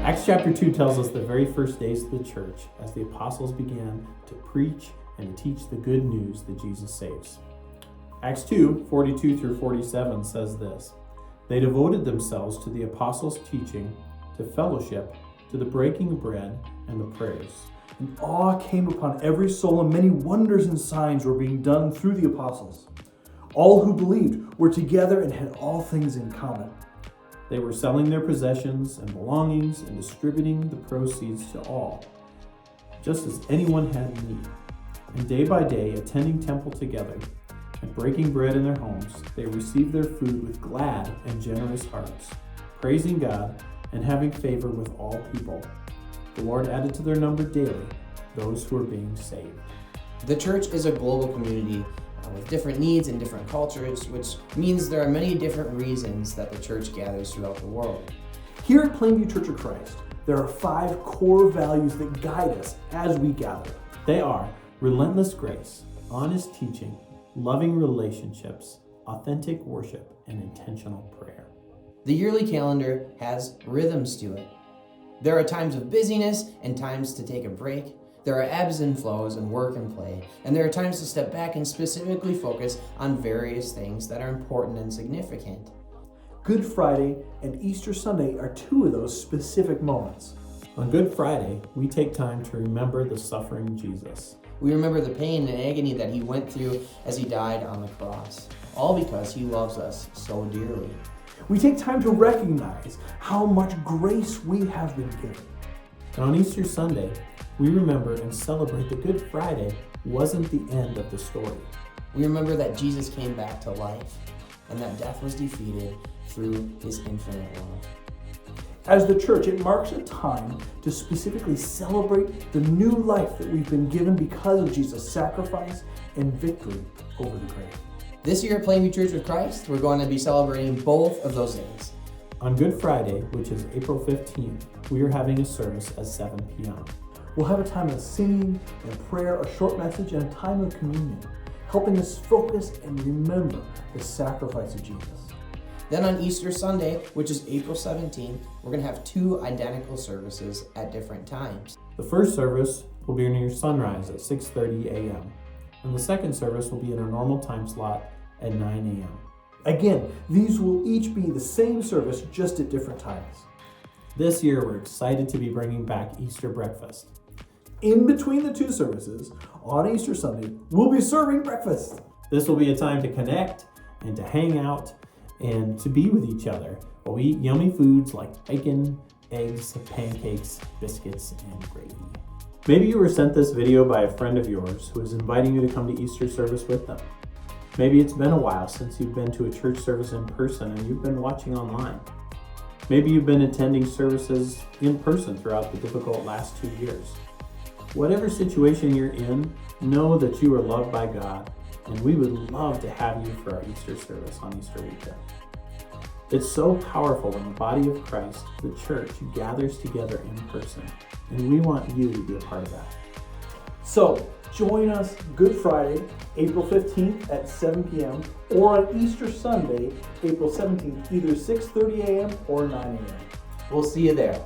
Acts chapter 2 tells us the very first days of the church as the apostles began to preach and to teach the good news that Jesus saves. Acts 2:42 through 47 says this: They devoted themselves to the apostles' teaching, to fellowship, to the breaking of bread, and the prayers. And awe came upon every soul, and many wonders and signs were being done through the apostles. All who believed were together and had all things in common. They were selling their possessions and belongings and distributing the proceeds to all, just as anyone had need. And day by day, attending temple together and breaking bread in their homes, they received their food with glad and generous hearts, praising God and having favor with all people. The Lord added to their number daily those who were being saved. The church is a global community with different needs and different cultures, which means there are many different reasons that the church gathers throughout the world. Here at Plainview Church of Christ, there are 5 core values that guide us as we gather. They are relentless grace, honest teaching, loving relationships, authentic worship, and intentional prayer. The yearly calendar has rhythms to it. There are times of busyness and times to take a break. There are ebbs and flows and work and play. And there are times to step back and specifically focus on various things that are important and significant. Good Friday and Easter Sunday are 2 of those specific moments. On Good Friday, we take time to remember the suffering Jesus. We remember the pain and agony that he went through as he died on the cross, all because he loves us so dearly. We take time to recognize how much grace we have been given. And on Easter Sunday, we remember and celebrate that Good Friday wasn't the end of the story. We remember that Jesus came back to life and that death was defeated through his infinite love. As the church, it marks a time to specifically celebrate the new life that we've been given because of Jesus' sacrifice and victory over the grave. This year at Plainview Church of Christ, we're going to be celebrating both of those days. On Good Friday, which is April 15th, we are having a service at 7 p.m. We'll have a time of singing and prayer, a short message, and a time of communion, helping us focus and remember the sacrifice of Jesus. Then on Easter Sunday, which is April 17th, we're going to have 2 identical services at different times. The first service will be near sunrise at 6:30 a.m. and the second service will be in a normal time slot at 9 a.m. Again, these will each be the same service, just at different times. This year, we're excited to be bringing back Easter breakfast. In between the 2 services, on Easter Sunday, we'll be serving breakfast. This will be a time to connect and to hang out and to be with each other while we eat yummy foods like bacon, eggs, pancakes, biscuits, and gravy. Maybe you were sent this video by a friend of yours who is inviting you to come to Easter service with them. Maybe it's been a while since you've been to a church service in person and you've been watching online. Maybe you've been attending services in person throughout the difficult last 2 years. Whatever situation you're in, know that you are loved by God, and we would love to have you for our Easter service on Easter weekend. It's so powerful when the body of Christ, the church, gathers together in person, and we want you to be a part of that. So, join us Good Friday, April 15th at 7 p.m. or on Easter Sunday, April 17th, either 6:30 a.m. or 9 a.m. We'll see you there.